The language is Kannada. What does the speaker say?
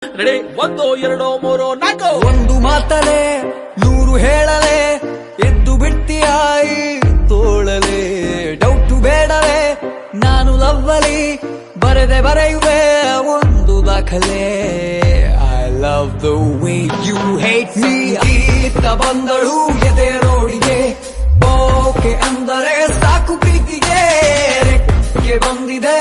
ರೆಡಿ 1 2 3 4 ಒಂದು ಮಾತಲೆ 100 ಹೇಳಲೆ ಎದ್ದು ಬಿಡ್ತೀಯಾಯಿ ತೋಳಲೆ ಡೌಟು ಬೇಡವೇ ನಾನು ಲವ್ವಲಿ ಬರೆಯುವೆ ಒಂದು ದಾಖಲೆ I love the way you hate me ಈತ ಬಂದಳು ಎದೆ ರೋಡಿಗೆ ಓಕೆ ಅಂದರೆ ಸಾಕು ಪ್ರೀತಿಗೆ ರೆಕ್ಕೆ ಬಂದಿದೆ